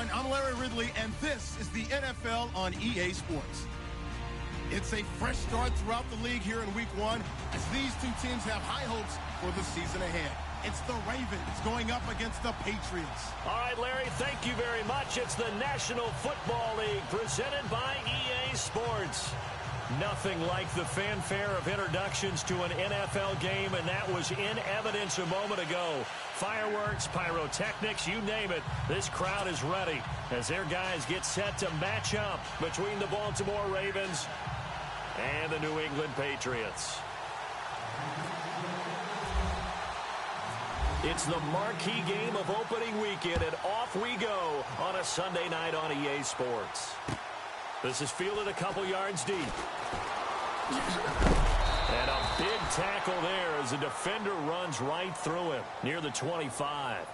everyone. I'm Larry Ridley, and this is the NFL on EA Sports. It's a fresh start throughout the league here in Week 1 as these two teams have high hopes for the season ahead. It's the Ravens going up against the Patriots. All right, Larry, thank you very much. It's the National Football League presented by EA Sports. Nothing like the fanfare of introductions to an NFL game, and that was in evidence a moment ago. Fireworks, pyrotechnics, you name it. This crowd is ready as their guys get set to match up between the Baltimore Ravens and the New England Patriots. It's the marquee game of opening weekend, and off we go on a Sunday night on EA Sports. This is fielded a couple yards deep. And a big tackle there as the defender runs right through him near the 25.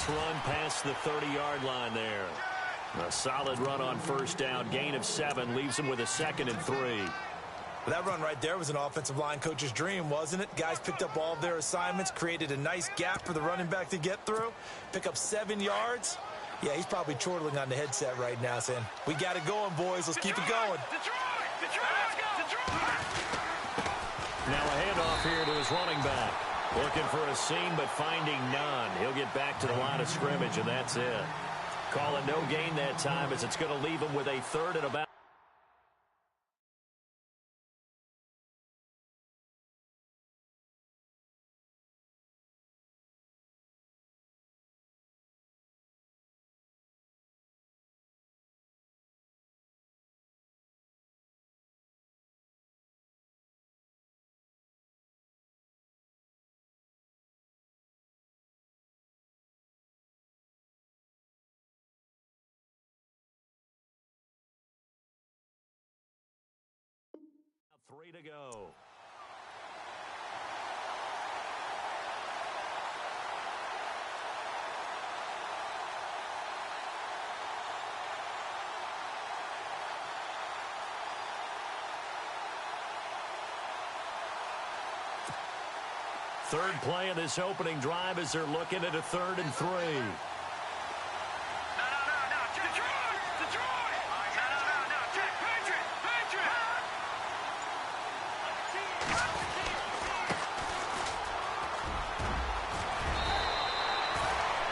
Run past the 30-yard line there. A solid run on first down. Gain of 7 leaves him with a 2nd and 3. That run right there was an offensive line coach's dream, wasn't it? Guys picked up all of their assignments, created a nice gap for the running back to get through, pick up 7 yards. Yeah, he's probably chortling on the headset right now saying, we got it going, boys. Let's keep it going. Now a handoff here to his running back. Looking for a seam, but finding none. He'll get back to the line of scrimmage, and that's it. Call it no gain that time as it's going to leave him with a 3rd and about. Three to go. Third play of this opening drive as they're looking at a 3rd and 3.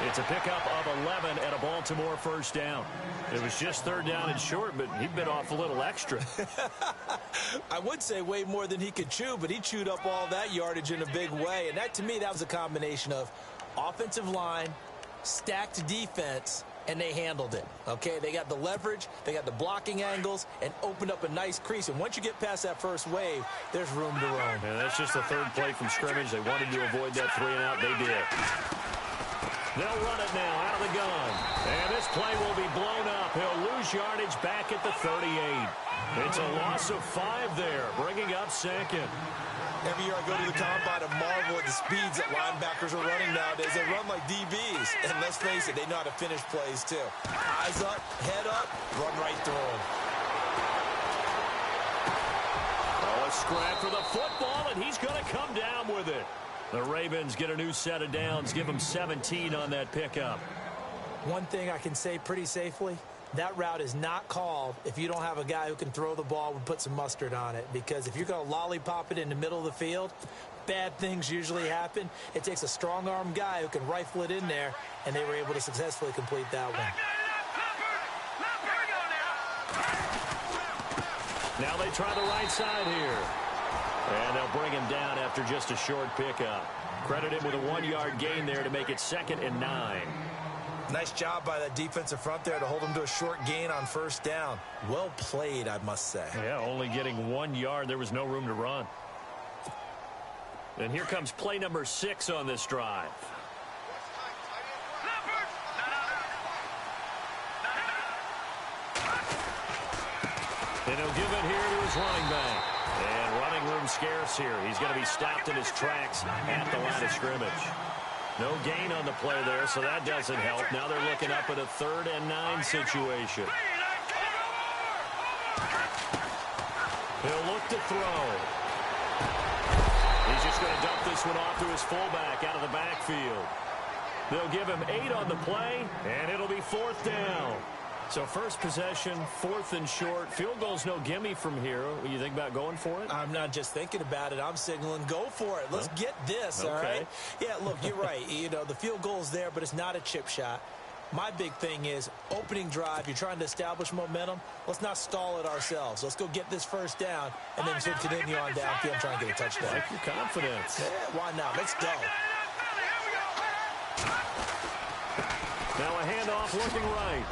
It's a pickup of 11 and a Baltimore first down. It was just 3rd down and short, but he bit off a little extra. I would say way more than he could chew, but he chewed up all that yardage in a big way. And that, to me, that was a combination of offensive line, stacked defense, and they handled it. Okay, they got the leverage, they got the blocking angles, and opened up a nice crease. And once you get past that first wave, there's room to roam. And that's just the 3rd play from scrimmage. They wanted to avoid that 3-and-out. They did. They'll run it now out of the gun. And this play will be blown up. He'll lose yardage back at the 38. It's a loss of 5 there, bringing up 2nd. Every year I go to the combine and marvel at the speeds that linebackers are running nowadays. They run like DBs. And let's face it, they know how to finish plays too. Eyes up, head up, run right through them. Oh, a scrap for the football, and he's going to come down with it. The Ravens get a new set of downs, give them 17 on that pickup. One thing I can say pretty safely, that route is not called if you don't have a guy who can throw the ball and put some mustard on it. Because if you're going to lollipop it in the middle of the field, bad things usually happen. It takes a strong-arm guy who can rifle it in there, and they were able to successfully complete that one. Now they try the right side here. And they'll bring him down after just a short pickup. Credit him with a 1-yard gain there to make it 2nd and 9. Nice job by that defensive front there to hold him to a short gain on first down. Well played, I must say. Yeah, only getting 1 yard. There was no room to run. And here comes play number 6 on this drive. And he'll give it here to his running back. And running room scarce here. He's going to be stopped in his tracks at the line of scrimmage. No gain on the play there, so that doesn't help. Now they're looking up at a 3rd and 9 situation. He'll look to throw. He's just going to dump this one off to his fullback out of the backfield. They'll give him 8 on the play, and it'll be 4th down. So first possession, 4th and short. Field goal's no gimme from here. What you think about going for it? I'm not just thinking about it. I'm signaling go for it. Let's get this, okay. All right? Yeah, look, you're right. You know, the field goal's there, but it's not a chip shot. My big thing is opening drive. You're trying to establish momentum. Let's not stall it ourselves. Let's go get this first down, and then continue on downfield and try and get a touchdown. Like your confidence. Yeah, why not? Let's go. Now a handoff looking right.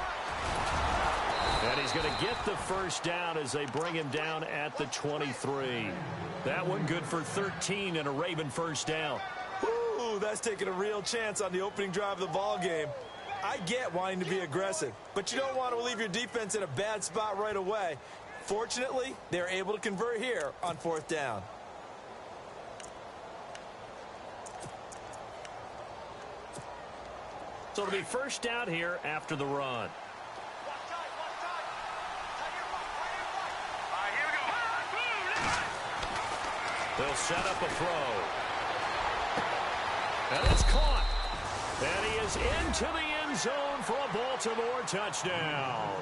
And he's going to get the first down as they bring him down at the 23. That one good for 13 and a Raven first down. Ooh, that's taking a real chance on the opening drive of the ball game. I get wanting to be aggressive, but you don't want to leave your defense in a bad spot right away. Fortunately, they're able to convert here on 4th down. So it'll be first down here after the run. They'll set up a throw. And it's caught. And he is into the end zone for a Baltimore touchdown.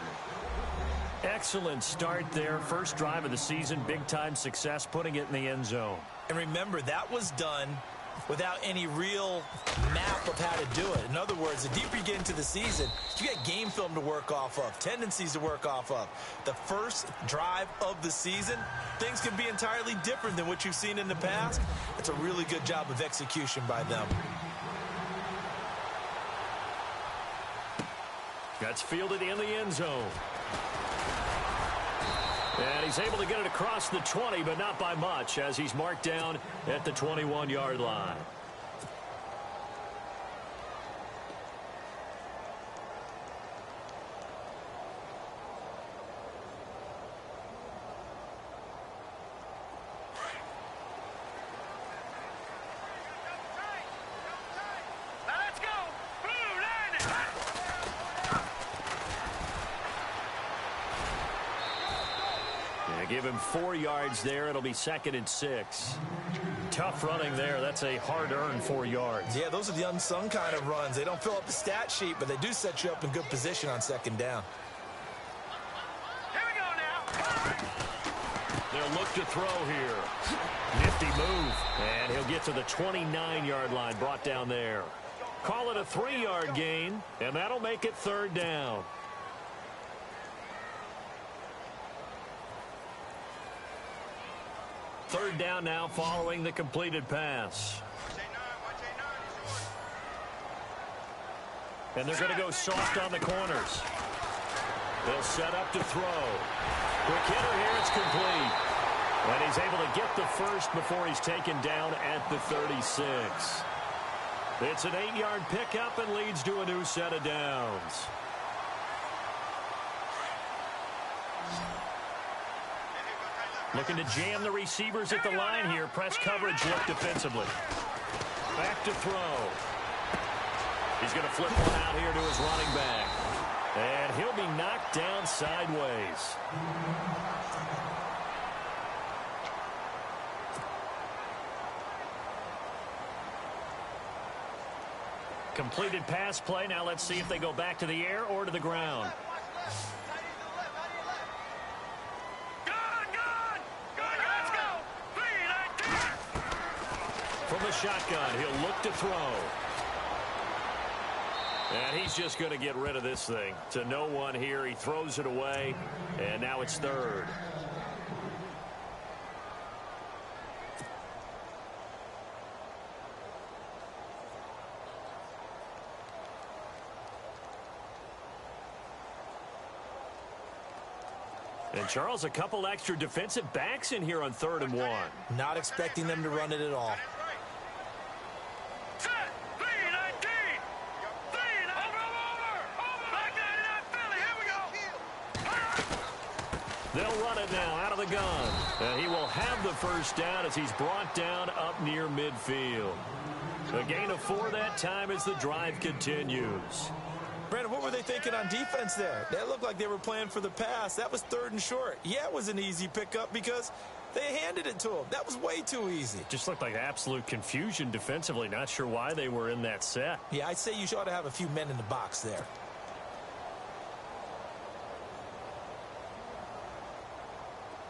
Excellent start there. First drive of the season. Big-time success putting it in the end zone. And remember, that was done without any real map of how to do it. In other words, the deeper you get into the season, you got game film to work off of, tendencies to work off of. The first drive of the season, things can be entirely different than what you've seen in the past. It's a really good job of execution by them. That's fielded in the end zone. And he's able to get it across the 20, but not by much, as he's marked down at the 21-yard line. Give him 4 yards there. It'll be 2nd and 6. Tough running there. That's a hard-earned 4 yards. Yeah, those are the unsung kind of runs. They don't fill up the stat sheet, but they do set you up in good position on 2nd down. Here we go now. They'll look to throw here. Nifty move. And he'll get to the 29-yard line, brought down there. Call it a 3-yard gain, and that'll make it 3rd down. Third down now following the completed pass. And they're going to go soft on the corners. They'll set up to throw. Quick hitter here, it's complete. And he's able to get the first before he's taken down at the 36. It's an 8-yard pickup and leads to a new set of downs. Looking to jam the receivers at the line here. Press coverage look defensively. Back to throw. He's going to flip one out here to his running back. And he'll be knocked down sideways. Completed pass play. Now let's see if they go back to the air or to the ground. From the shotgun, he'll look to throw. And he's just going to get rid of this thing. To no one here. He throws it away, and now it's 3rd. And Charles, a couple extra defensive backs in here on 3rd and 1. Not expecting them to run it at all. They'll run it now out of the gun. And he will have the first down as he's brought down up near midfield. A gain of 4 that time as the drive continues. Brandon, what were they thinking on defense there? That looked like they were playing for the pass. That was 3rd and short. Yeah, it was an easy pickup because they handed it to him. That was way too easy. Just looked like absolute confusion defensively. Not sure why they were in that set. Yeah, I'd say you ought to have a few men in the box there.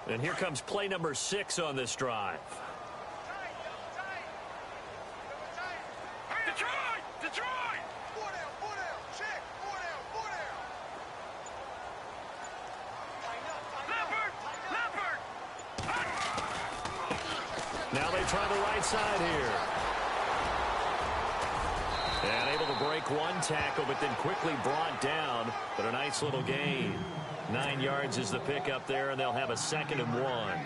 And here comes play number 6 on this drive. Detroit! Now they try the right side here. And able to break one tackle, but then quickly brought down. But a nice little gain. 9 yards is the pickup there, and they'll have a 2nd and 1.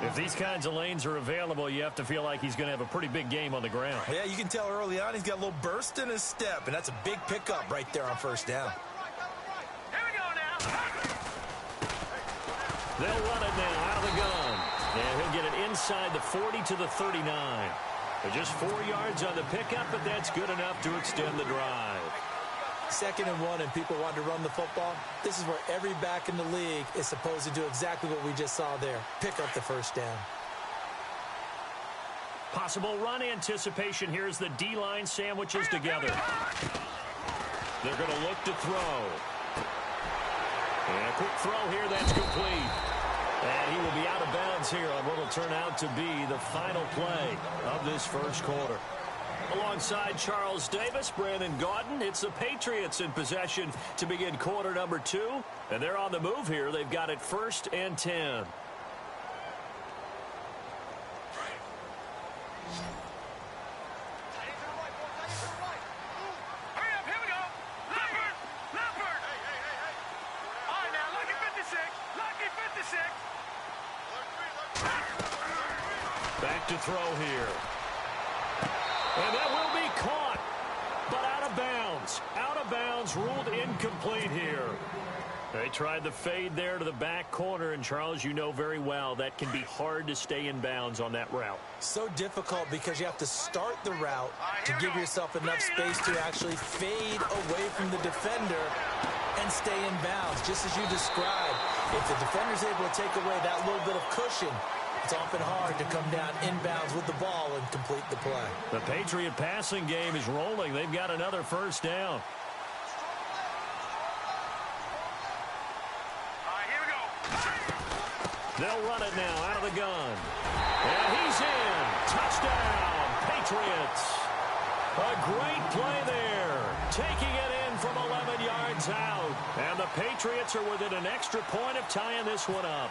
If these kinds of lanes are available, you have to feel like he's going to have a pretty big game on the ground. Yeah, you can tell early on he's got a little burst in his step, and that's a big pickup right there on 1st down. Here we go now. They'll run it now out of the gun. And he'll get it inside the 40 to the 39. Just 4 yards on the pickup, but that's good enough to extend the drive. 2nd and 1, and people want to run the football. This is where every back in the league is supposed to do exactly what we just saw there. Pick up the 1st down. Possible run anticipation. Here's the D-line sandwiches together. They're going to look to throw. And a quick throw here. That's complete. And he will be out of bounds here on what will turn out to be the final play of this 1st quarter. Alongside Charles Davis, Brandon Gaudin, it's the Patriots in possession to begin quarter number 2. And they're on the move here. They've got it 1st and 10. Hurry up, here we go. Leopard. All right, now, lucky 56. Back to throw here. And that will be caught, but out of bounds. Out of bounds, ruled incomplete here. They tried the fade there to the back corner, and Charles, you know very well that can be hard to stay in bounds on that route. So difficult because you have to start the route to give yourself enough space to actually fade away from the defender and stay in bounds, just as you described. If the defender's able to take away that little bit of cushion, it's often hard to come down inbounds with the ball and complete the play. The Patriot passing game is rolling. They've got another 1st down. All right, here we go. They'll run it now out of the gun. And he's in. Touchdown, Patriots. A great play there. Taking it in from 11 yards out. And the Patriots are within an extra point of tying this one up.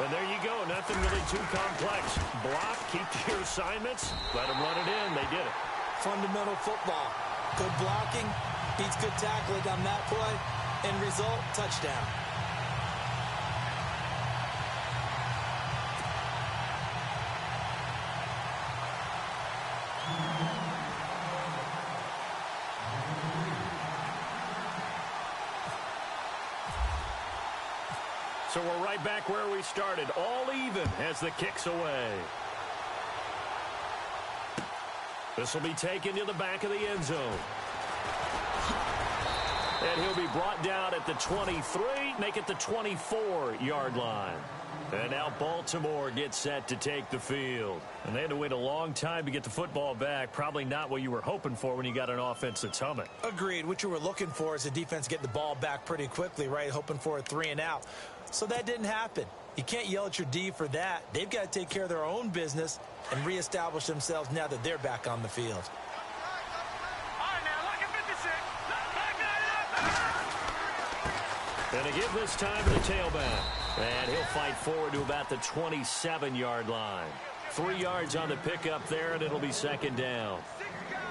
And there you go. Nothing really too complex. Block, keep to your assignments, let them run it in. They did it. Fundamental football. Good blocking, beats good tackling on that play. End result, touchdown. So we're right back where we started. All even as the kick's away. This will be taken to the back of the end zone. And he'll be brought down at the 23, make it the 24-yard line. And now Baltimore gets set to take the field. And they had to wait a long time to get the football back. Probably not what you were hoping for when you got an offense that's humming. Agreed. What you were looking for is the defense get the ball back pretty quickly, right? Hoping for a 3 and out. So that didn't happen. You can't yell at your D for that. They've got to take care of their own business and reestablish themselves now that they're back on the field. All right, now, lucky 56. And to give this time to the tailback. And he'll fight forward to about the 27-yard line. 3 yards on the pickup there, and it'll be 2nd down.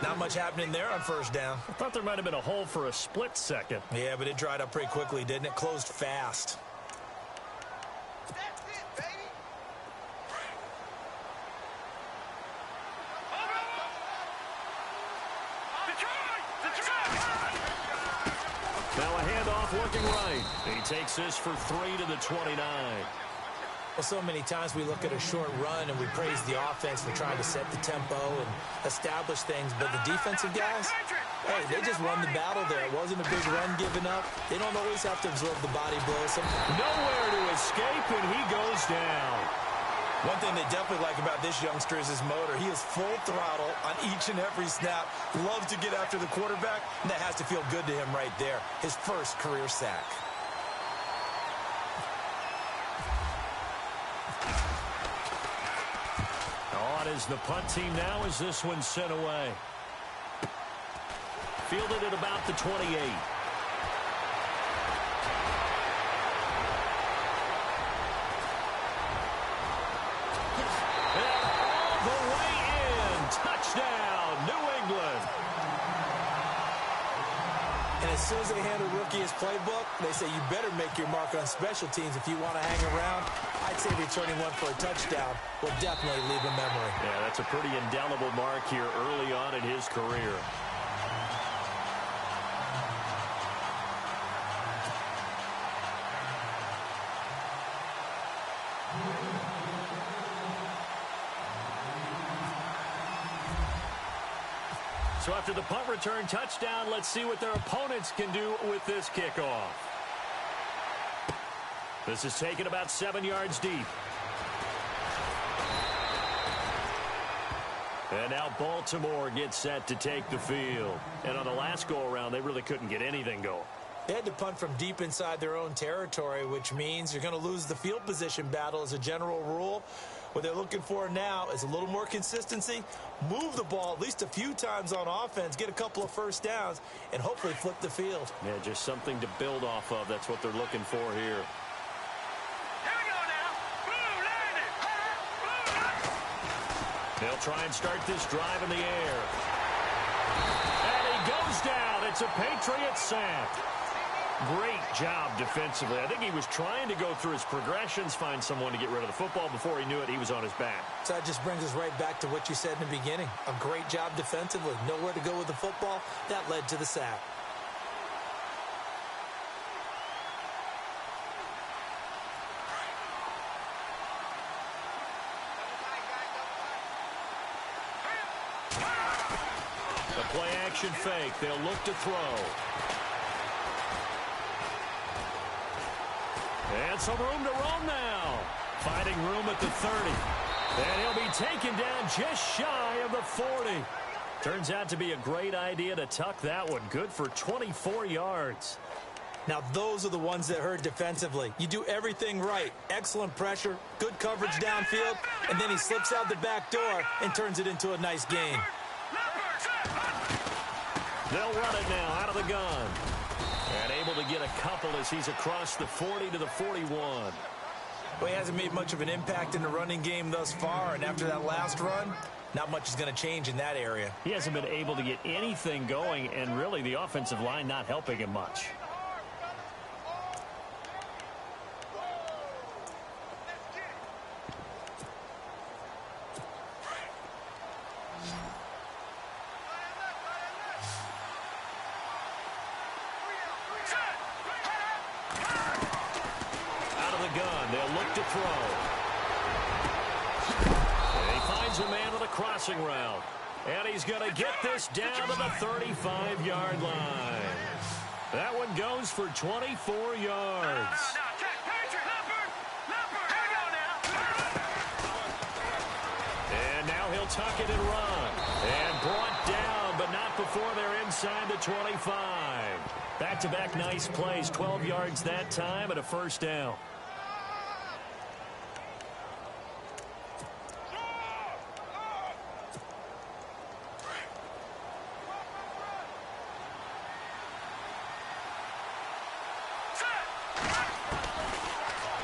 Not much happening there on 1st down. I thought there might have been a hole for a split second. Yeah, but it dried up pretty quickly, didn't it? Closed fast. Now a handoff looking right. He takes this for 3 to the 29. Well, so many times we look at a short run and we praise the offense for trying to set the tempo and establish things, but the defensive guys, hey, they just won the battle there. It wasn't a big run given up. They don't always have to absorb the body blows. Nowhere to escape, and he goes down. One thing they definitely like about this youngster is his motor. He is full throttle on each and every snap. Loves to get after the quarterback, and that has to feel good to him right there. His first career sack. On is the punt team now as this one's sent away. Fielded at about the 28. As soon as they hand a rookie his playbook, they say you better make your mark on special teams if you want to hang around. I'd say returning one for a touchdown will definitely leave a memory. Yeah, that's a pretty indelible mark here early on in his career. So after the punt return touchdown, let's see what their opponents can do with this kickoff. This is taken about 7 yards deep. And now Baltimore gets set to take the field. And on the last go-around, they really couldn't get anything going. They had to punt from deep inside their own territory, which means you're going to lose the field position battle as a general rule. What they're looking for now is a little more consistency, move the ball at least a few times on offense, get a couple of first downs, and hopefully flip the field. Yeah, just something to build off of. That's what they're looking for here. Here we go now. Blue landed. They'll try and start this drive in the air. And he goes down. It's a Patriot sack. Great job defensively. I think he was trying to go through his progressions, find someone to get rid of the football. Before he knew it, he was on his back. So that just brings us right back to what you said in the beginning. A great job defensively. Nowhere to go with the football. That led to the sack. The play action fake. They'll look to throw. And some room to roam now. Finding room at the 30. And he'll be taken down just shy of the 40. Turns out to be a great idea to tuck that one. Good for 24 yards. Now, those are the ones that hurt defensively. You do everything right. Excellent pressure, good coverage downfield, and then he slips out the back door and turns it into a nice gain. They'll run it now out of the gun. And able to get a couple as he's across the 40 to the 41. Well, he hasn't made much of an impact in the running game thus far, and after that last run, not much is going to change in that area. He hasn't been able to get anything going, and really the offensive line not helping him much. Route. And he's going to get this down to the 35-yard line. That one goes for 24 yards. And now he'll tuck it and run. And brought down, but not before they're inside the 25. Back-to-back nice plays, 12 yards that time and a first down.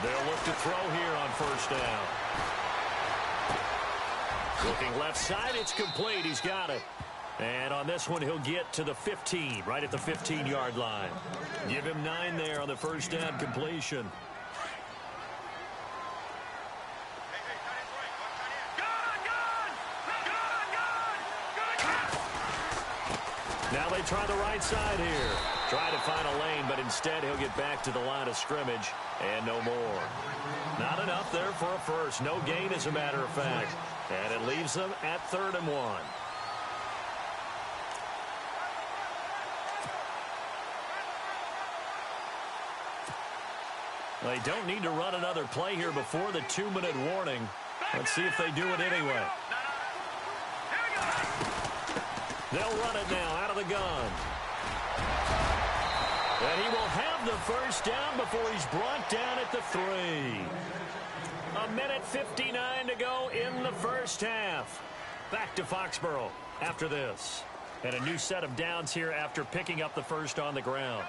They'll look to throw here on first down. Looking left side, it's complete. He's got it. And on this one, he'll get to the 15, right at the 15-yard line. Give him 9 there on the first down completion. Now they try the right side here. Try to find a lane, but instead he'll get back to the line of scrimmage and no more. Not enough there for a first. No gain, as a matter of fact. And it leaves them at 3rd and 1. They don't need to run another play here before the 2-minute warning. Let's see if they do it anyway. They'll run it now out of the gun. And he will have the first down before he's brought down at the 3. 1:59 to go in the first half. Back to Foxborough after this. And a new set of downs here after picking up the first on the ground.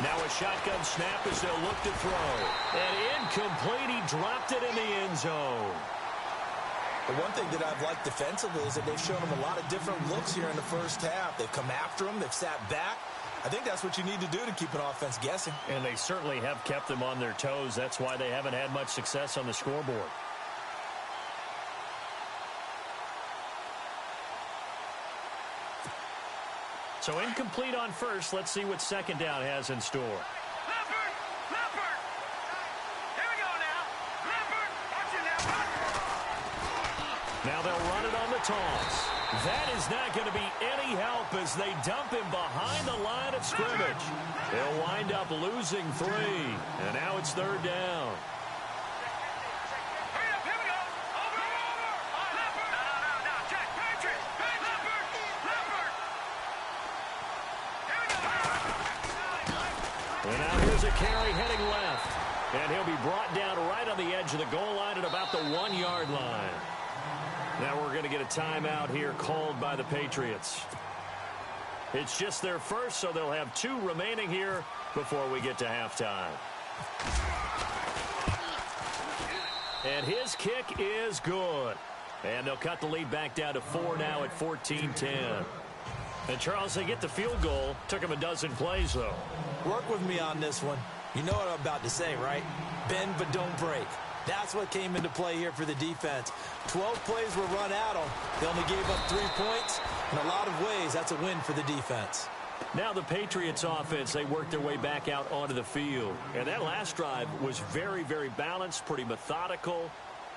Now a shotgun snap as they'll look to throw. And incomplete. He dropped it in the end zone. The one thing that I've liked defensively is that they've shown him a lot of different looks here in the first half. They've come after him. They've sat back. I think that's what you need to do to keep an offense guessing. And they certainly have kept them on their toes. That's why they haven't had much success on the scoreboard. So incomplete on first. Let's see what second down has in store. Leopard! Leopard! Here we go now. Leopard! Watch it now. Now they'll run it on the toss. That is not going to be any help as they dump him behind the line of scrimmage. They'll wind up losing 3. And now it's 3rd down. Hurry up, here we go. Over. Leopard! No. Check. Patriot! Leopard! Leopard! Here we go. And now here's a carry heading left. And he'll be brought down right on the edge of the goal line at about the 1-yard line. Now we're going to get a timeout here called by the Patriots. It's just their first, so they'll have 2 remaining here before we get to halftime. And his kick is good. And they'll cut the lead back down to 4 now at 14-10. And Charles, they get the field goal. Took him a dozen plays, though. Work with me on this one. You know what I'm about to say, right? Bend but don't break. That's what came into play here for the defense. 12 plays were run at them. They only gave up 3 points. In a lot of ways, that's a win for the defense. Now the Patriots offense, they worked their way back out onto the field. And that last drive was very, very balanced, pretty methodical.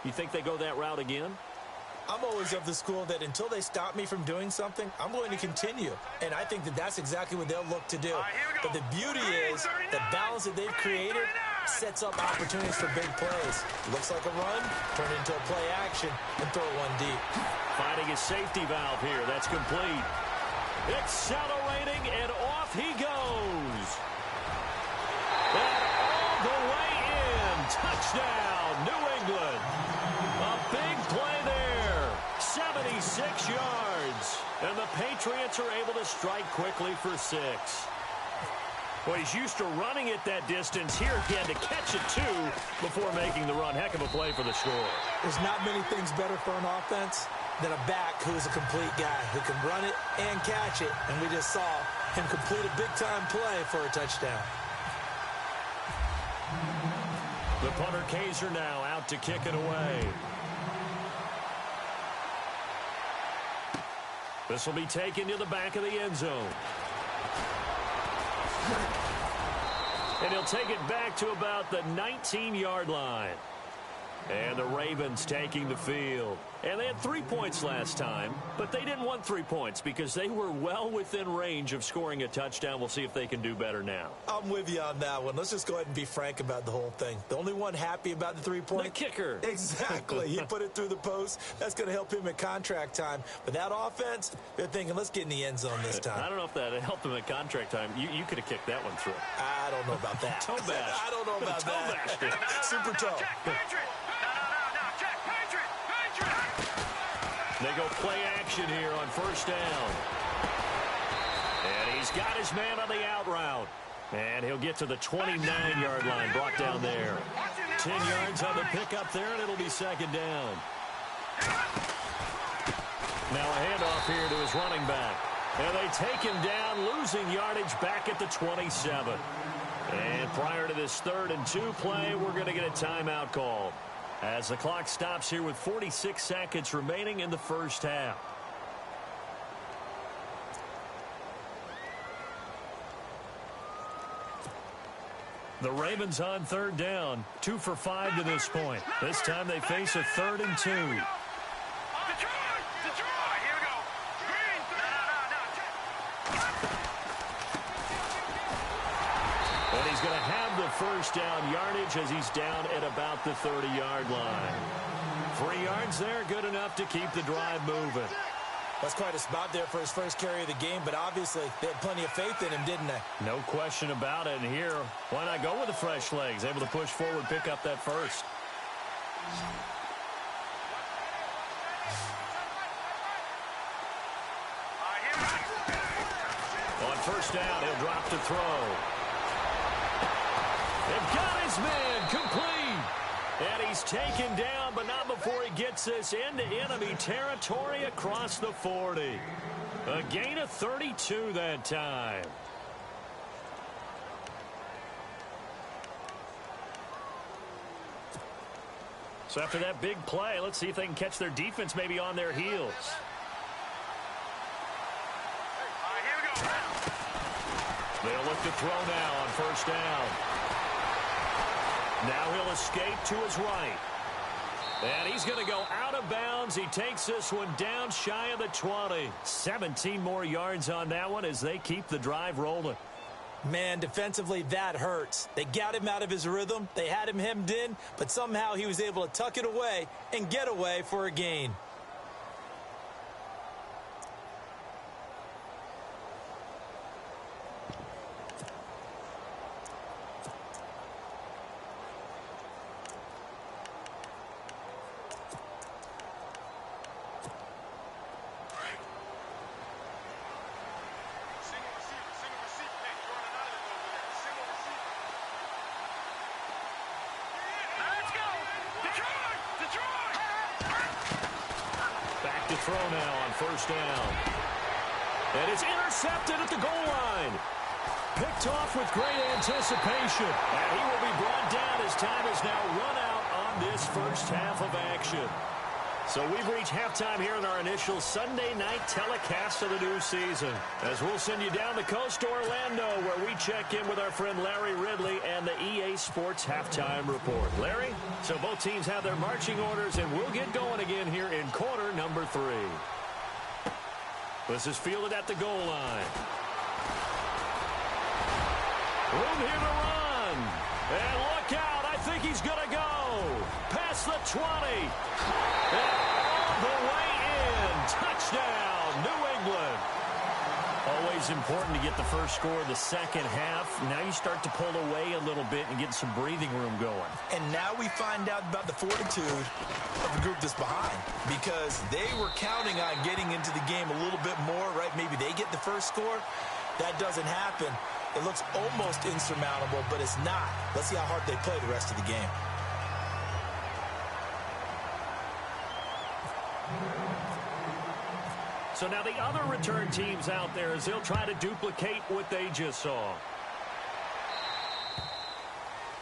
You think they go that route again? I'm always of the school that until they stop me from doing something, I'm going to continue. And I think that that's exactly what they'll look to do. But the beauty is the balance that they've created sets up opportunities for big plays. Looks like a run, turn it into a play action, and throw one deep. Finding his safety valve here. That's complete. Accelerating, and off he goes. And all the way in. Touchdown, New England. A big play there. 76 yards. And the Patriots are able to strike quickly for 6. Well, he's used to running it that distance. Here he had to catch it, too, before making the run. Heck of a play for the score. There's not many things better for an offense than a back who is a complete guy who can run it and catch it. And we just saw him complete a big-time play for a touchdown. The punter Kaiser now out to kick it away. This will be taken to the back of the end zone. And he'll take it back to about the 19-yard line. And the Ravens taking the field. And they had 3 points last time, but they didn't want 3 points because they were well within range of scoring a touchdown. We'll see if they can do better now. I'm with you on that one. Let's just go ahead and be frank about the whole thing. The only one happy about the 3-point? The kicker. Exactly. He put it through the post. That's going to help him at contract time. But that offense, they're thinking, let's get in the end zone this time. I don't know if that helped him at contract time. You could have kicked that one through. I don't know about that. Toe bash. I don't know about that. Toe Super toe. Check, Patriot! No, check, Patriot! They go play action here on first down. And he's got his man on the out route. And he'll get to the 29-yard line, brought down there. 10 yards on the pickup there, and it'll be second down. Now a handoff here to his running back. And they take him down, losing yardage back at the 27. And prior to this 3rd and 2 play, we're going to get a timeout called. as the clock stops here with 46 seconds remaining in the first half. The Ravens on third down, 2 for 5 to this point. This time they face a 3rd and 2. Detroit! Here we go. Green. And he's going to have the first down yardage as he's down at about the 30-yard line. 3 yards there, good enough to keep the drive moving. That's quite a spot there for his first carry of the game, but obviously they had plenty of faith in him, didn't they? No question about it. And here, why not go with the fresh legs? Able to push forward, pick up that first. On first down, he'll drop to throw. They've got his man complete. And he's taken down, but not before he gets this into enemy territory across the 40. A gain of 32 that time. So after that big play, let's see if they can catch their defense maybe on their heels. Here we go. They'll look to throw now on first down. Now he'll escape to his right. And he's going to go out of bounds. He takes this one down shy of the 20. 17 more yards on that one as they keep the drive rolling. Man, defensively, that hurts. They got him out of his rhythm. They had him hemmed in, but somehow he was able to tuck it away and get away for a gain. Throw now on first down. And it's intercepted at the goal line. Picked off with great anticipation. And he will be brought down as time is now run out on this first half of action. So we've reached halftime here in our initial Sunday night telecast of the new season. As we'll send you down the coast to Orlando, where we check in with our friend Larry Ridley and the EA Sports Halftime Report. Larry, so both teams have their marching orders, and we'll get going again here in quarter number 3. This is fielded at the goal line. Room here to run. And look out, I think he's going to go. Past the 20. And all the way in. Touchdown, New England. Always important to get the first score of the second half. Now you start to pull away a little bit and get some breathing room going. And now we find out about the fortitude of the group that's behind, because they were counting on getting into the game a little bit more, right? Maybe they get the first score. That doesn't happen. It looks almost insurmountable, but it's not. Let's see how hard they play the rest of the game. So now the other return teams out there as they'll try to duplicate what they just saw.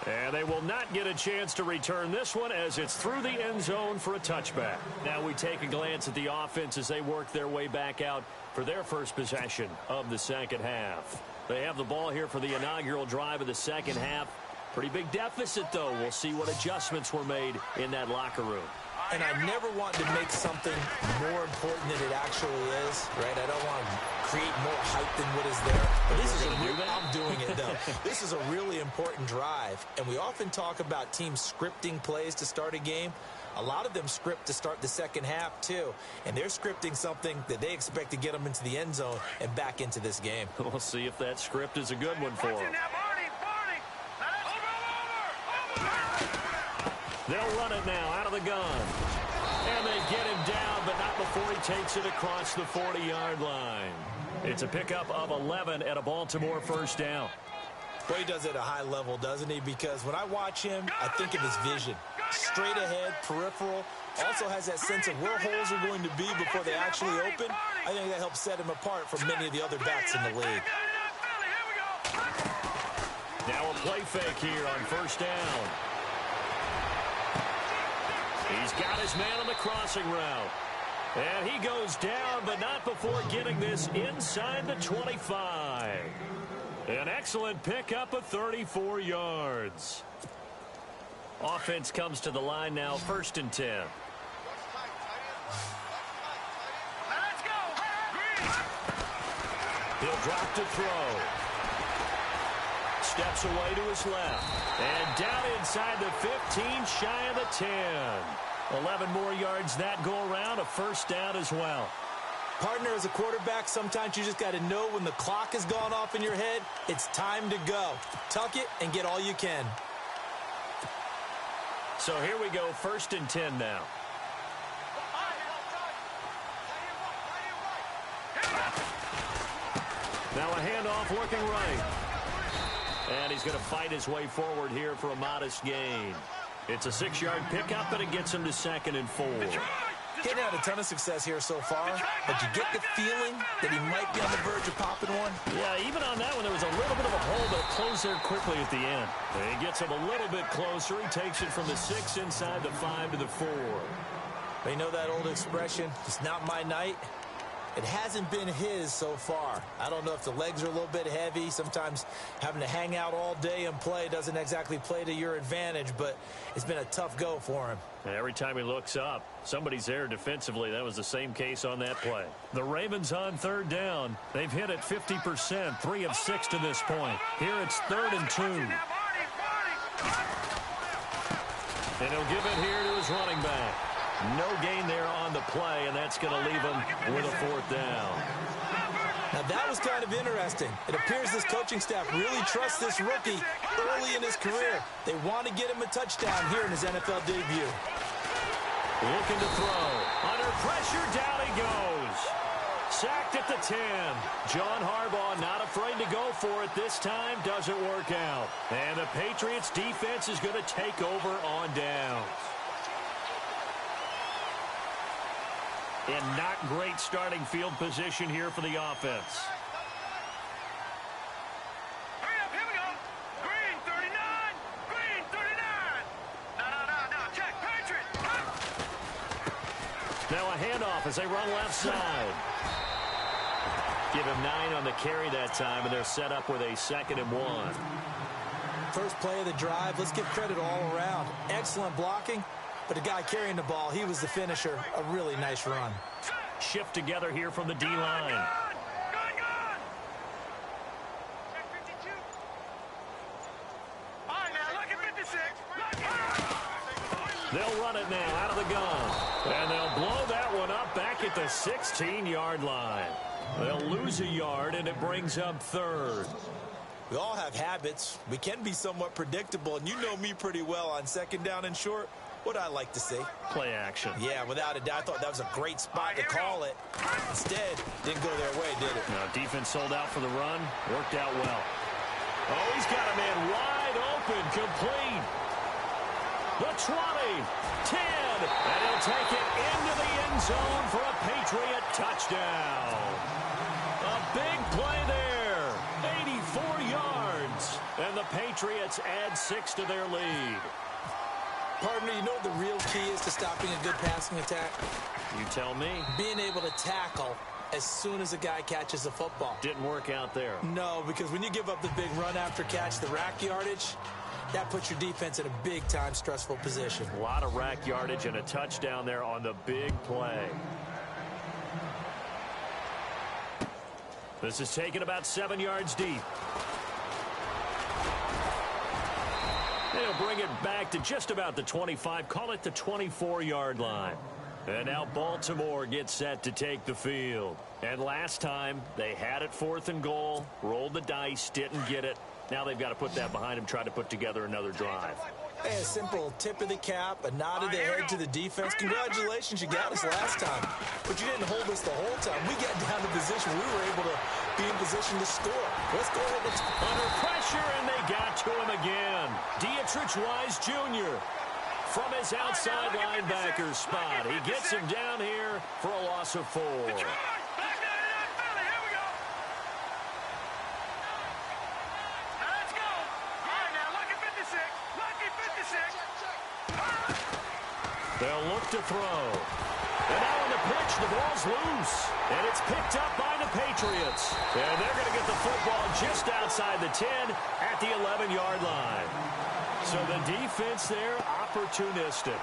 And they will not get a chance to return this one as it's through the end zone for a touchback. Now we take a glance at the offense as they work their way back out for their first possession of the second half. They have the ball here for the inaugural drive of the second half. Pretty big deficit, though. We'll see what adjustments were made in that locker room. And I never want to make something more important than it actually is, right? I don't want to create more hype than what is there. But this is I'm doing it, though. This is a really important drive. And we often talk about teams scripting plays to start a game. A lot of them script to start the second half, too. And they're scripting something that they expect to get them into the end zone and back into this game. We'll see if that script is a good one for them. They'll run it now out of the gun. And they get him down, but not before he takes it across the 40-yard line. It's a pickup of 11 at a Baltimore first down. Boy, he does it at a high level, doesn't he? Because when I watch him, I think of his vision. Straight ahead, peripheral. Also has that sense of where holes are going to be before they actually open. I think that helps set him apart from many of the other backs in the league. Now a play fake here on first down. He's got his man on the crossing route. And he goes down, but not before getting this inside the 25. An excellent pickup of 34 yards. Offense comes to the line now, 1st and 10. Let's go. He'll drop to throw. Steps away to his left. And down inside the 15, shy of the 10. 11 more yards that go around, a 1st down as well. Partner, as a quarterback, sometimes you just got to know when the clock has gone off in your head, it's time to go. Tuck it and get all you can. So here we go, 1st and 10 now. Now a handoff looking right. And he's going to fight his way forward here for a modest gain. It's a 6-yard pickup, and it gets him to 2nd and 4. Getting had a ton of success here so far, but you get the feeling that he might be on the verge of popping one. Yeah, even on that one, there was a little bit of a hole, but it closed there quickly at the end. And he gets him a little bit closer. He takes it from the 6 inside the 5 to the 4. You know that old expression, it's not my night? It hasn't been his so far. I don't know if the legs are a little bit heavy. Sometimes having to hang out all day and play doesn't exactly play to your advantage, but it's been a tough go for him. And every time he looks up, somebody's there defensively. That was the same case on that play. The Ravens on 3rd down. They've hit it 50%, 3 of 6 to this point. Here it's 3rd and 2. And he'll give it here to his running back. No gain there on the play, and that's going to leave him with a 4th down. Now, that was kind of interesting. It appears this coaching staff really trusts this rookie early in his career. They want to get him a touchdown here in his NFL debut. Looking to throw. Under pressure, down he goes. Sacked at the 10. John Harbaugh not afraid to go for it this time. Doesn't work out. And the Patriots defense is going to take over on downs. And not great starting field position here for the offense. Hurry up, here we go. Green 39. Green 39. No. Check, Patriot. Now a handoff as they run left side. Give him 9 on the carry that time, and they're set up with a 2nd and 1. First play of the drive. Let's give credit all around. Excellent blocking. But the guy carrying the ball, he was the finisher. A really nice run. Shift together here from the D-line. Gun. Check 52. All right, now look at 56. They'll run it now out of the gun. And they'll blow that one up back at the 16-yard line. They'll lose a yard, and it brings up 3rd. We all have habits. We can be somewhat predictable, and you know me pretty well on 2nd down and short. What I like to see. Play action. Yeah, without a doubt. I thought that was a great spot to call it. Instead, didn't go their way, did it? Now, defense sold out for the run. Worked out well. Oh, he's got a man wide open. Complete. The 20. 10. And he'll take it into the end zone for a Patriot touchdown. A big play there. 84 yards. And the Patriots add 6 to their lead. Partner, you know what the real key is to stopping a good passing attack? You tell me. Being able to tackle as soon as a guy catches the football. Didn't work out there. No, because when you give up the big run after catch, the rack yardage, that puts your defense in a big-time stressful position. A lot of rack yardage and a touchdown there on the big play. This is taken about 7 yards deep. They'll bring it back to just about the 25, call it the 24-yard line. And now Baltimore gets set to take the field. And last time, they had it 4th and goal, rolled the dice, didn't get it. Now they've got to put that behind them, try to put together another drive. Hey, a simple tip of the cap, a nod of the head to the defense. Congratulations, you got us last time. But you didn't hold us the whole time. We got down to position. We were able to be in position to score. Let's go ahead and... Under pressure, and they got to him again. Dietrich Wise Jr. from his outside linebacker spot. He gets him down here for a loss of 4. They'll look to throw. And now on the pitch, the ball's loose. And it's picked up by the Patriots. And they're going to get the football just outside the 10 at the 11-yard line. So the defense there, opportunistic.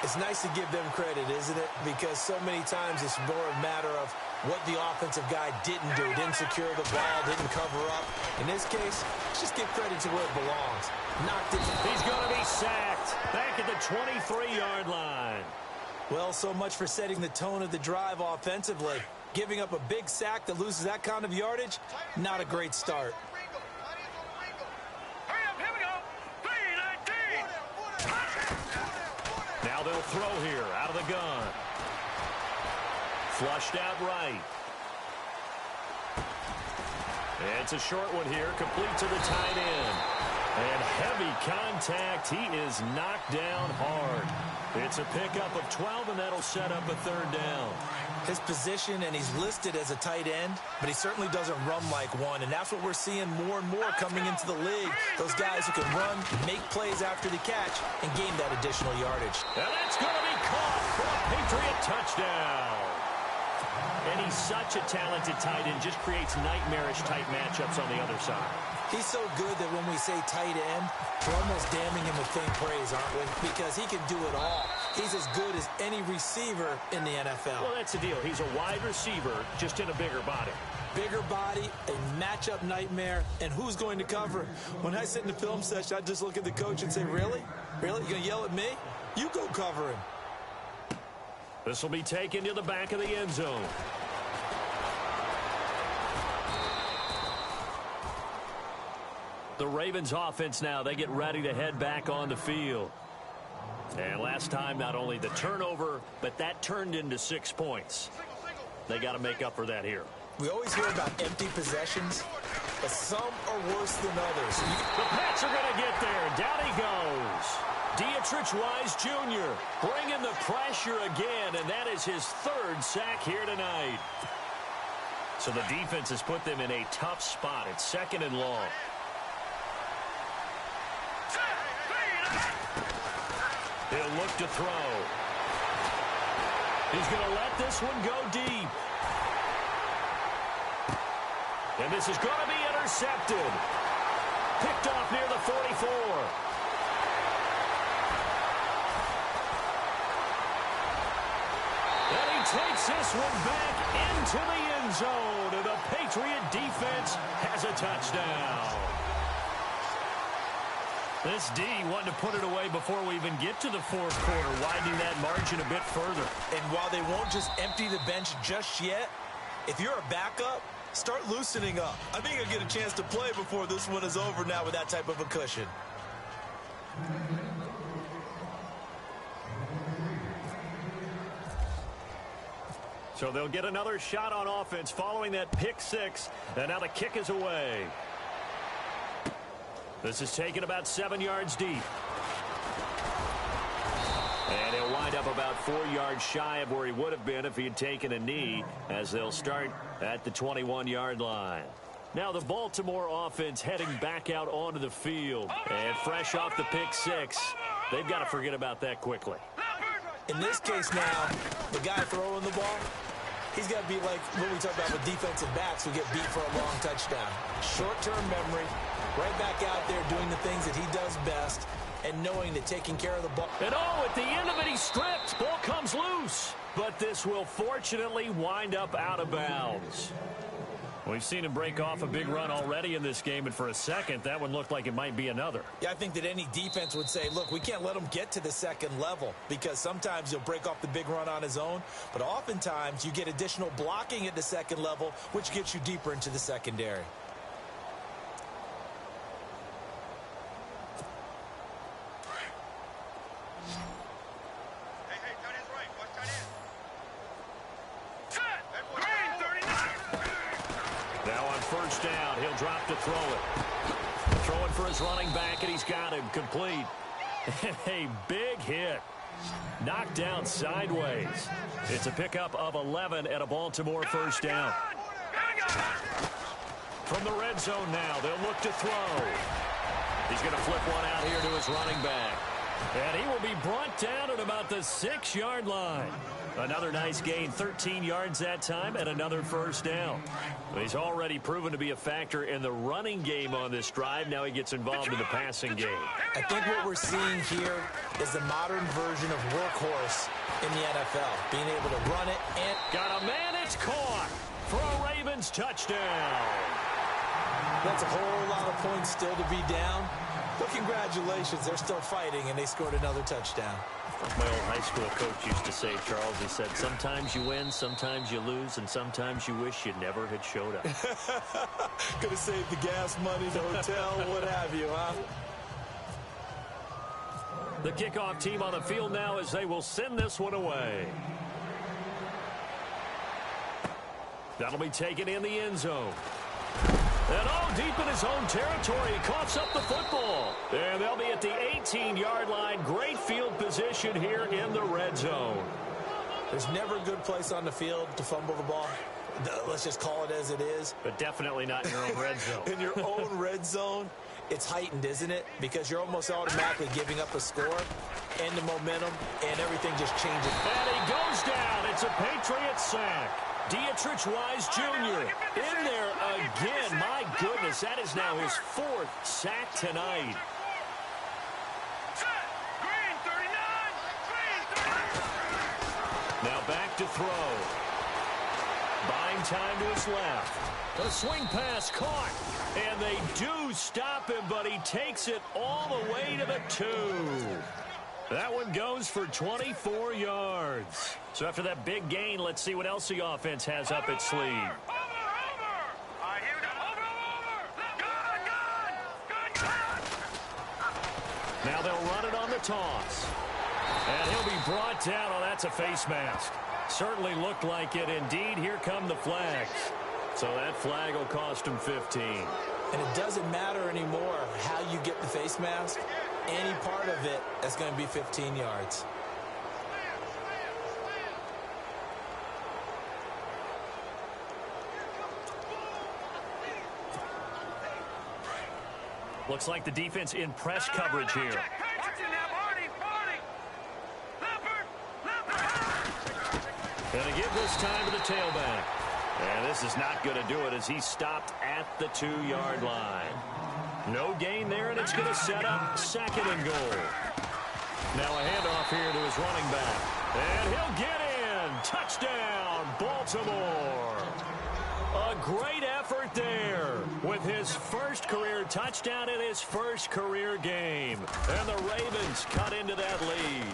It's nice to give them credit, isn't it? Because so many times it's more a matter of what the offensive guy didn't do. Didn't secure the ball, didn't cover up. In this case, let's just give credit to where it belongs. Knocked it. He's going to be sacked back at the 23-yard line. Well, so much for setting the tone of the drive offensively. Giving up a big sack that loses that kind of yardage, not a great start. Now they'll throw here out of the gun. Flushed out right. It's a short one here, complete to the tight end. And heavy contact. He is knocked down hard. It's a pickup of 12, and that'll set up a third down. His position, and he's listed as a tight end, but he certainly doesn't run like one, and that's what we're seeing more and more coming into the league. Those guys who can run, make plays after the catch, and gain that additional yardage. And that's going to be caught for a Patriot touchdown. And he's such a talented tight end, just creates nightmarish-type matchups on the other side. He's so good that when we say tight end, we're almost damning him with faint praise, aren't we? Because he can do it all. He's as good as any receiver in the NFL. Well, that's the deal. He's a wide receiver, just in a bigger body. Bigger body, a matchup nightmare, and who's going to cover? When I sit in the film session, I just look at the coach and say, really? Really? You going to yell at me? You go cover him. This will be taken to the back of the end zone. The Ravens offense now, they get ready to head back on the field. And last time, not only the turnover, but that turned into 6 points. They got to make up for that here. We always hear about empty possessions, but some are worse than others. The Pats are going to get there. Down he goes. Dietrich Wise Jr. bringing the pressure again, and that is his third sack here tonight. So the defense has put them in a tough spot. It's second and long. He'll look to throw. He's going to let this one go deep. And this is going to be intercepted. Picked off near the 44. And he takes this one back into the end zone. And the Patriot defense has a touchdown. This D wanted to put it away before we even get to the fourth quarter, widening that margin a bit further. And while they won't just empty the bench just yet, if you're a backup, start loosening up. I think you'll get a chance to play before this one is over now with that type of a cushion. So they'll get another shot on offense following that pick six. And now the kick is away. This is taken about 7 yards deep. And he'll wind up about 4 yards shy of where he would have been if he had taken a knee, as they'll start at the 21-yard line. Now the Baltimore offense heading back out onto the field. And fresh off the pick six, they've got to forget about that quickly. In this case now, the guy throwing the ball, he's got to be like what we talk about with defensive backs who get beat for a long touchdown. Short-term memory, right back out there doing the things that he does best, and knowing that taking care of the ball. And at the end of it, he's stripped. Ball comes loose. But this will fortunately wind up out of bounds. We've seen him break off a big run already in this game, and for a second, that one looked like it might be another. Yeah, I think that any defense would say, look, we can't let him get to the second level, because sometimes he'll break off the big run on his own, but oftentimes you get additional blocking at the second level, which gets you deeper into the secondary. First down, he'll drop to throw it. Throwing for his running back, and he's got him complete. And a big hit. Knocked down sideways. It's a pickup of 11 and a Baltimore first down. From the red zone now, they'll look to throw. He's going to flip one out here to his running back. And he will be brought down at about the 6-yard line. Another nice gain, 13 yards that time, and another first down. He's already proven to be a factor in the running game on this drive. Now he gets involved in the passing game. I think what we're seeing here is the modern version of workhorse in the NFL. Being able to run it and... Got a man, it's caught for a Ravens touchdown. That's a whole lot of points still to be down. But congratulations, they're still fighting, and they scored another touchdown. Like my old high school coach used to say, Charles, he said, sometimes you win, sometimes you lose, and sometimes you wish you never had showed up. Could have saved the gas money, the hotel, what have you, huh? The kickoff team on the field now as they will send this one away. That'll be taken in the end zone. And deep in his own territory, he coughs up the football. And they'll be at the 18-yard line. Great field position here in the red zone. There's never a good place on the field to fumble the ball. Let's just call it as it is. But definitely not in your own red zone. In your own red zone, it's heightened, isn't it? Because you're almost automatically giving up a score and the momentum, and everything just changes. And he goes down. It's a Patriot sack. Dietrich Wise Jr. in there again. My goodness, that is now his 4th sack tonight. Now back to throw. Buying time to his left. A swing pass caught. And they do stop him, but he takes it all the way to the 2. That one goes for 24 yards. So after that big gain, let's see what else the offense has up its sleeve. Now they'll run it on the toss. And he'll be brought down. Oh, that's a face mask. Certainly looked like it. Indeed, here come the flags. So that flag will cost him 15. And it doesn't matter anymore how you get the face mask. Any part of it is going to be 15 yards. Looks like the defense in press coverage here. Gonna give this time to the tailback. And this is not going to do it as he stopped at the 2-yard line. No gain there, and it's going to set up 2nd and goal. Now a handoff here to his running back. And he'll get in. Touchdown, Baltimore. A great effort there with his first career touchdown in his first career game. And the Ravens cut into that lead.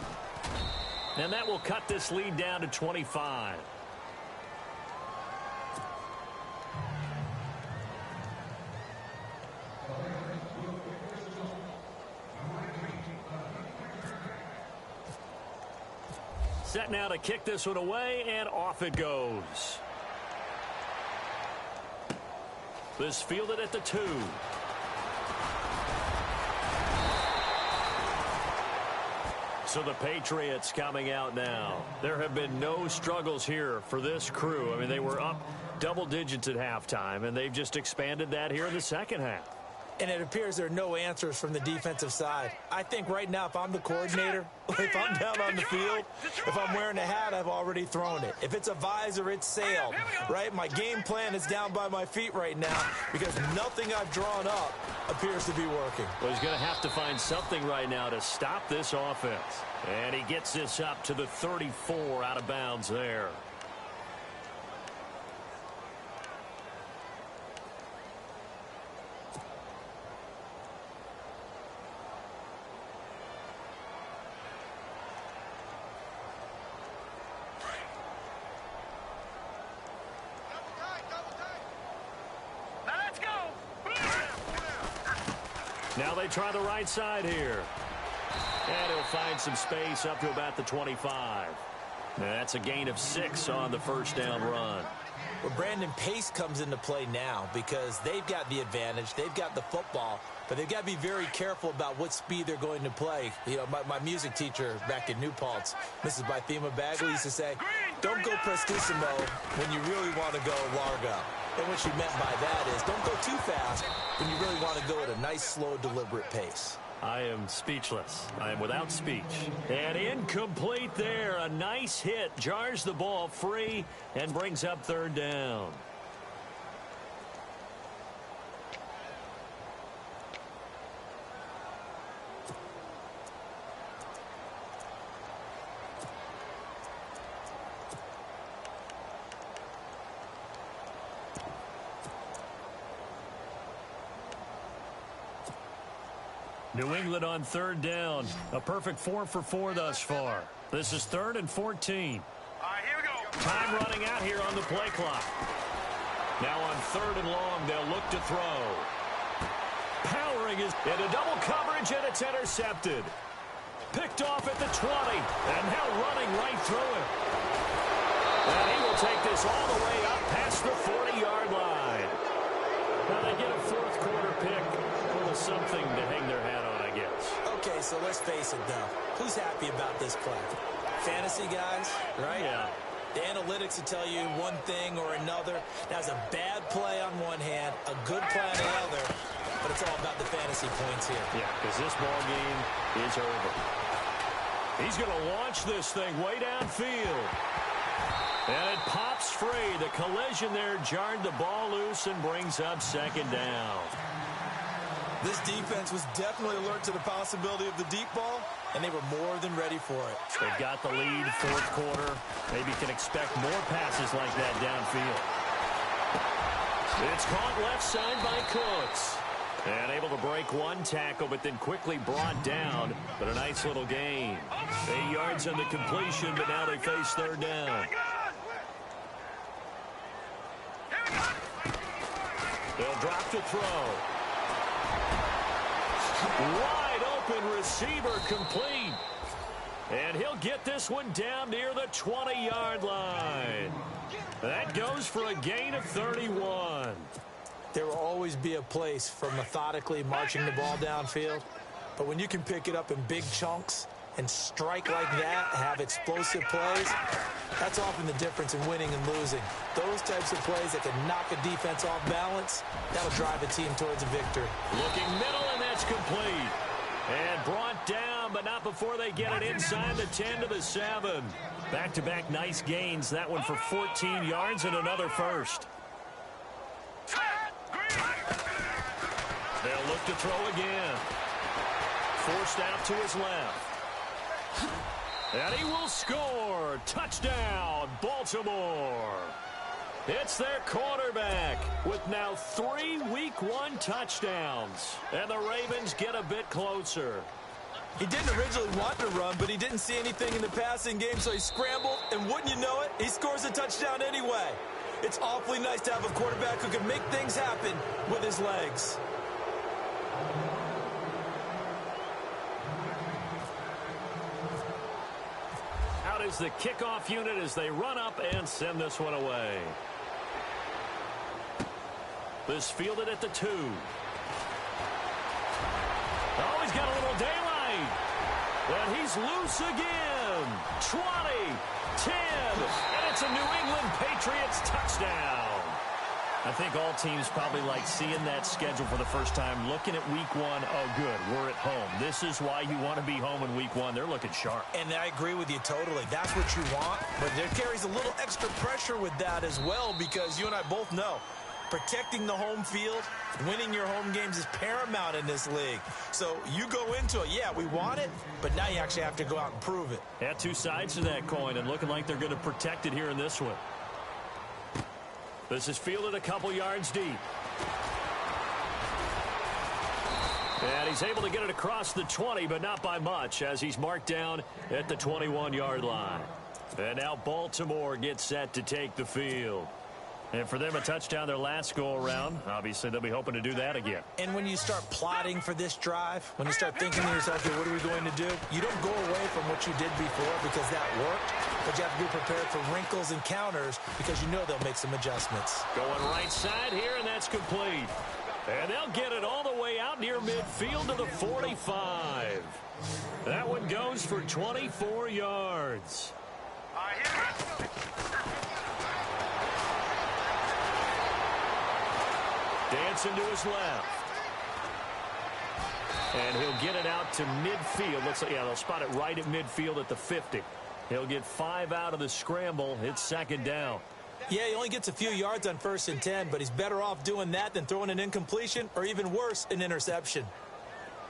And that will cut this lead down to 25. Set now to kick this one away, and off it goes. This fielded at the 2. So the Patriots coming out now. There have been no struggles here for this crew. I mean, they were up double digits at halftime, and they've just expanded that here in the second half. And it appears there are no answers from the defensive side. I think right now, if I'm the coordinator, if I'm down on the field, if I'm wearing a hat, I've already thrown it. If it's a visor, it's sailed, right? My game plan is down by my feet right now because nothing I've drawn up appears to be working. Well, he's going to have to find something right now to stop this offense. And he gets this up to the 34 out of bounds there. Now they try the right side here. And he'll find some space up to about the 25. And that's a gain of 6 on the first down run. Well, Brandon, pace comes into play now because they've got the advantage. They've got the football, but they've got to be very careful about what speed they're going to play. You know, my music teacher back in New Paltz, Mrs. Bythema Bagley, used to say, don't go prestissimo when you really want to go largo. And what she meant by that is don't go too fast when you really want to go at a nice, slow, deliberate pace. I am speechless. I am without speech. And incomplete there. A nice hit. Jars the ball free and brings up third down. New England on third down. A perfect 4 for 4 thus far. This is 3rd and 14. All right, here we go. Time running out here on the play clock. Now on 3rd and long, they'll look to throw. Powering is into double coverage, and it's intercepted. Picked off at the 20, and now running right through it. And he will take this all the way up past the 40-yard line. Now they get a fourth quarter pick. A little something to hang their hat on, I guess. Okay, so let's face it, though. Who's happy about this play? Fantasy guys, right? Yeah. The analytics will tell you one thing or another. That's a bad play on one hand, a good play on the other, but it's all about the fantasy points here. Yeah, because this ball game is over. He's going to launch this thing way downfield. And it pops free. The collision there jarred the ball loose and brings up second down. This defense was definitely alert to the possibility of the deep ball, and they were more than ready for it. They've got the lead, fourth quarter. Maybe can expect more passes like that downfield. It's caught left side by Cooks. And able to break one tackle, but then quickly brought down. But a nice little gain. 8 yards on the completion, but now they face third down. They'll drop to throw. Wide open receiver complete. And he'll get this one down near the 20-yard line. That goes for a gain of 31. There will always be a place for methodically marching the ball downfield. But when you can pick it up in big chunks and strike like that, have explosive plays, that's often the difference in winning and losing. Those types of plays that can knock a defense off balance, that'll drive a team towards a victory. Looking middle, and that's complete. And brought down, but not before they get it inside the 10 to the 7. Back-to-back nice gains. That one for 14 yards and another first. They'll look to throw again. Forced out to his left. And he will score. Touchdown, Baltimore. It's their quarterback with now 3 Week 1 touchdowns. And the Ravens get a bit closer. He didn't originally want to run, but he didn't see anything in the passing game, so he scrambled, and wouldn't you know it, he scores a touchdown anyway. It's awfully nice to have a quarterback who can make things happen with his legs. Out is the kickoff unit as they run up and send this one away. This fielded at the 2. Oh, he's got a little daylight. And he's loose again. 20, 10, and it's a New England Patriots touchdown. I think all teams probably like seeing that schedule for the first time, looking at Week 1. Oh, good, we're at home. This is why you want to be home in Week 1. They're looking sharp. And I agree with you totally. That's what you want. But there carries a little extra pressure with that as well, because you and I both know protecting the home field, winning your home games is paramount in this league. So you go into it, yeah, we want it, but now you actually have to go out and prove it. Yeah, two sides to that coin, and looking like they're going to protect it here in this one. This is fielded a couple yards deep. And he's able to get it across the 20, but not by much, as he's marked down at the 21-yard line. And now Baltimore gets set to take the field. And for them, a touchdown their last go-around. Obviously, they'll be hoping to do that again. And when you start plotting for this drive, when you start thinking to yourself, okay, what are we going to do? You don't go away from what you did before because that worked, but you have to be prepared for wrinkles and counters because you know they'll make some adjustments. Going right side here, and that's complete. And they'll get it all the way out near midfield to the 45. That one goes for 24 yards. Dancing to his left. And he'll get it out to midfield. Looks like, yeah, they'll spot it right at midfield at the 50. He'll get 5 out of the scramble. It's second down. Yeah, he only gets a few yards on 1st and 10, but he's better off doing that than throwing an incompletion or even worse, an interception.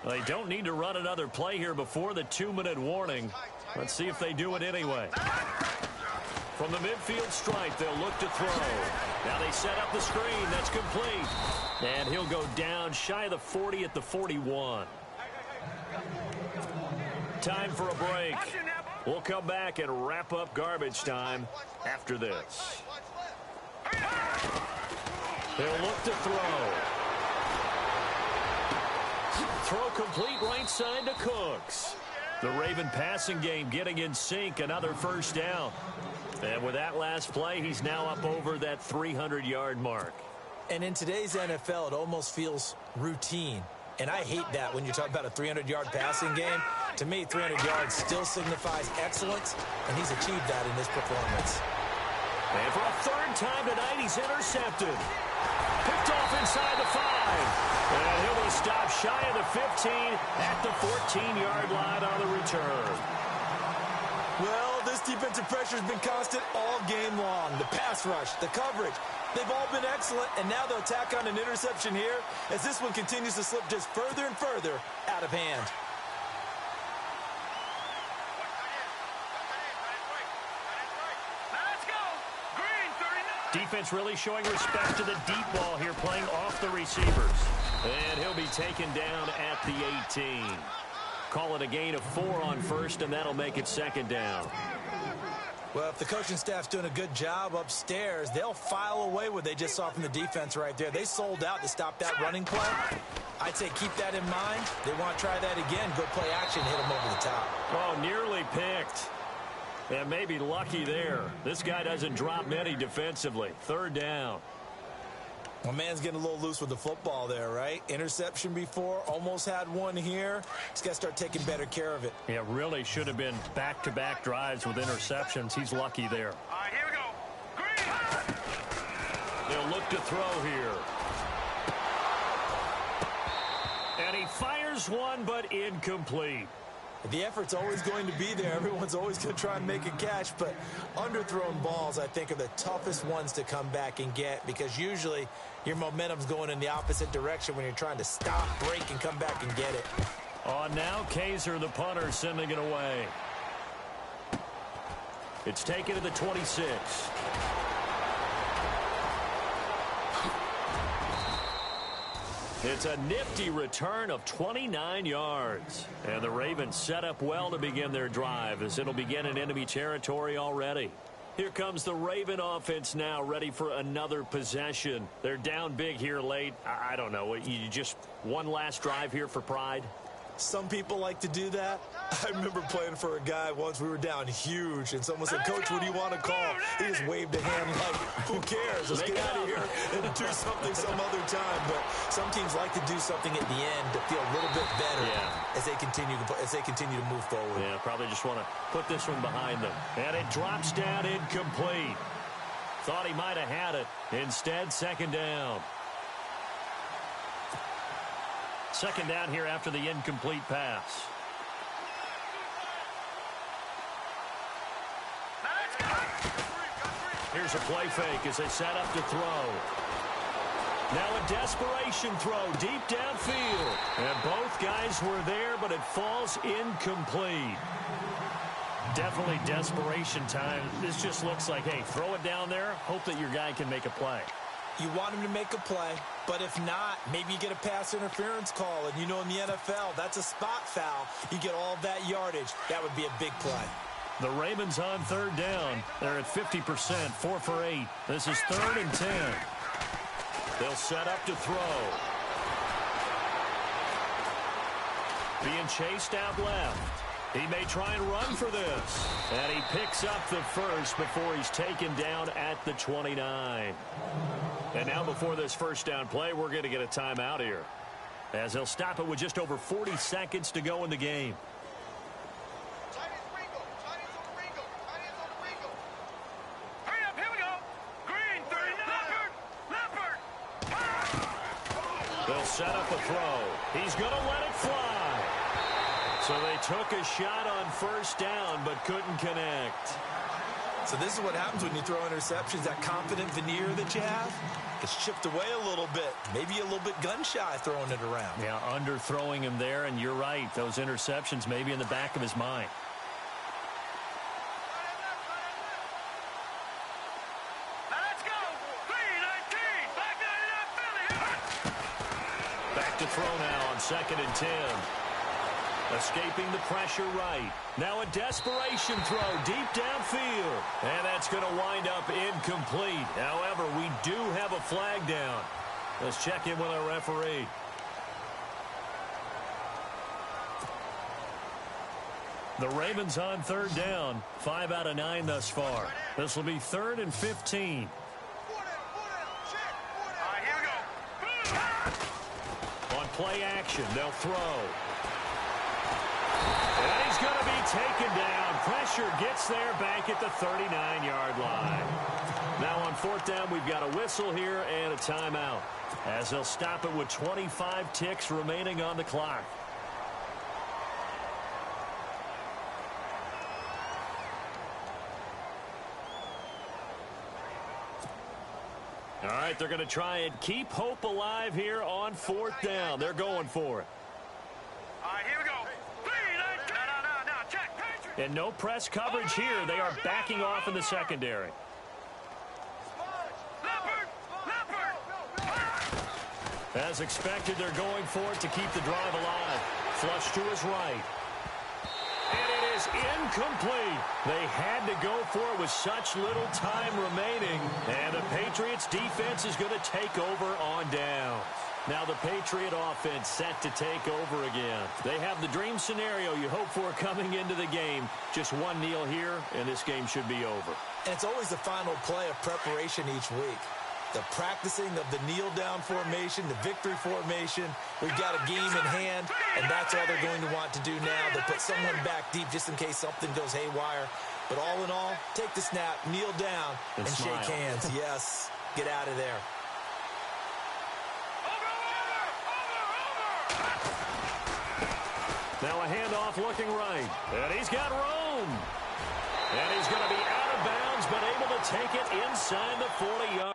They don't need to run another play here before the 2-minute warning. Let's see if they do it anyway. From the midfield stripe, they'll look to throw. Now they set up the screen. That's complete. And he'll go down shy of the 40 at the 41. Time for a break. We'll come back and wrap up garbage time after this. They'll look to throw. Throw complete right side to Cooks. The Raven passing game getting in sync. Another first down. And with that last play, he's now up over that 300-yard mark. And in today's NFL, it almost feels routine. And I hate that when you talk about a 300-yard passing game. To me, 300 yards still signifies excellence, and he's achieved that in this performance. And for a third time tonight, he's intercepted. Picked off inside the 5. And he'll be stopped shy of the 15 at the 14-yard line on the return. Well, this defensive pressure has been constant all game long. The pass rush, the coverage, they've all been excellent, and now they'll tack on an interception here as this one continues to slip just further and further out of hand. Defense really showing respect to the deep ball here, playing off the receivers. And he'll be taken down at the 18. Call it a gain of 4 on first, and that'll make it second down. Well, if the coaching staff's doing a good job upstairs, they'll file away what they just saw from the defense right there. They sold out to stop that running play. I'd say keep that in mind. They want to try that again. Go play action, hit them over the top. Oh, nearly picked. And maybe lucky there. This guy doesn't drop many defensively. Third down. My man's getting a little loose with the football there, right? Interception before, almost had one here. He's got to start taking better care of it. Yeah, really should have been back-to-back drives with interceptions. He's lucky there. All right, here we go. Green. They'll look to throw here. And he fires one, but incomplete. The effort's always going to be there. Everyone's always going to try and make a catch, but underthrown balls, I think, are the toughest ones to come back and get because usually your momentum's going in the opposite direction when you're trying to stop, break, and come back and get it. On now, Kaiser, the punter, sending it away. It's taken to the 26. It's a nifty return of 29 yards. And the Ravens set up well to begin their drive as it'll begin in enemy territory already. Here comes the Raven offense now, ready for another possession. They're down big here late. I don't know. You just one last drive here for pride? Some people like to do that. I remember playing for a guy once. We were down huge, and someone said, "Coach, what do you want to call?" He just waved a hand like, "Who cares? Let's get out of here and do something some other time." But some teams like to do something at the end to feel a little bit better as they continue to move forward. Yeah, probably just want to put this one behind them. And it drops down incomplete. Thought he might have had it. Instead, second down. Second down here after the incomplete pass. Here's a play fake as they set up to throw. Now a desperation throw deep downfield. And both guys were there, but it falls incomplete. Definitely desperation time. This just looks like, hey, throw it down there, hope that your guy can make a play. You want him to make a play, but if not, maybe you get a pass interference call. And you know in the NFL, that's a spot foul. You get all that yardage. That would be a big play. The Ravens on third down. They're at 50%, 4 for 8. This is 3rd and 10. They'll set up to throw. Being chased out left. He may try and run for this. And he picks up the first before he's taken down at the 29. And now before this first down play, we're going to get a timeout here, as they'll stop it with just over 40 seconds to go in the game. Hurry up, here we go. Green, 39. Leopard. They'll set up a throw. He's going to let it fly. So they took a shot on first down but couldn't connect. So this is what happens when you throw interceptions. That confident veneer that you have, it's chipped away a little bit. Maybe a little bit gun-shy throwing it around. Yeah, underthrowing him there, and you're right. Those interceptions may be in the back of his mind. Now let's go. 3-19. Back 99 Philly. Back to throw now on 2nd and 10. Escaping the pressure right. Now a desperation throw deep downfield. And that's going to wind up incomplete. However, we do have a flag down. Let's check in with our referee. The Ravens on 3rd down. 5 out of 9 thus far. This will be 3rd and 15. All right, here we go. On play action, they'll throw. And he's going to be taken down. Pressure gets there back at the 39-yard line. Now on 4th down, we've got a whistle here and a timeout, as they'll stop it with 25 ticks remaining on the clock. All right, they're going to try and keep hope alive here on 4th down. They're going for it. All right, here we go. 3-19. No, check. Patriot. And no press coverage here. They are backing off in the secondary. As expected, they're going for it to keep the drive alive. Flush to his right. And it is incomplete. They had to go for it with such little time remaining. And the Patriots defense is going to take over on down. Now the Patriot offense set to take over again. They have the dream scenario you hope for coming into the game. Just one kneel here, and this game should be over. And it's always the final play of preparation each week. The practicing of the kneel-down formation, the victory formation. We've got a game in hand, and that's all they're going to want to do now. They'll put someone back deep just in case something goes haywire. But all in all, take the snap, kneel down, and shake hands. Yes, get out of there. Now a handoff looking right. And he's got room. And he's going to be out of bounds, but able to take it inside the 40-yard.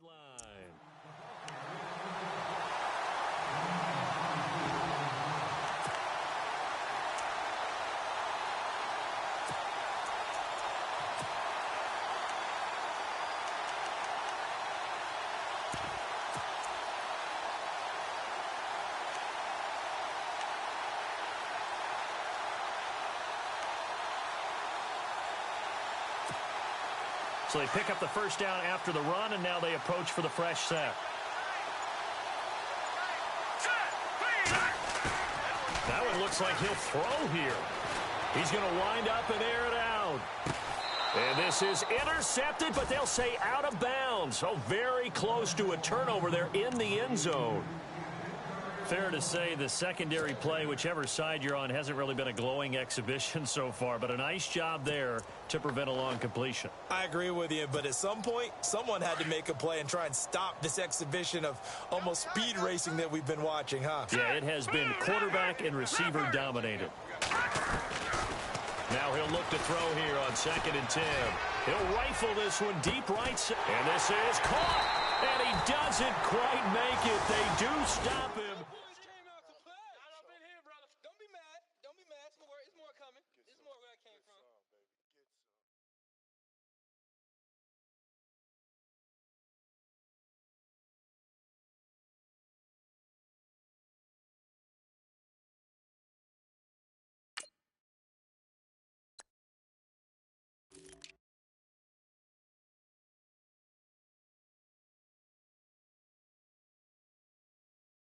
line. So they pick up the first down after the run, and now they approach for the fresh set. That one looks like he'll throw here. He's going to wind up and air it out. And this is intercepted, but they'll say out of bounds. So very close to a turnover there in the end zone. Fair to say the secondary play, whichever side you're on, hasn't really been a glowing exhibition so far, but a nice job there to prevent a long completion. I agree with you, but at some point, someone had to make a play and try and stop this exhibition of almost speed racing that we've been watching, huh? Yeah, it has been quarterback and receiver dominated. Now he'll look to throw here on 2nd and 10. He'll rifle this one deep right side. And this is caught. And he doesn't quite make it. They do stop it.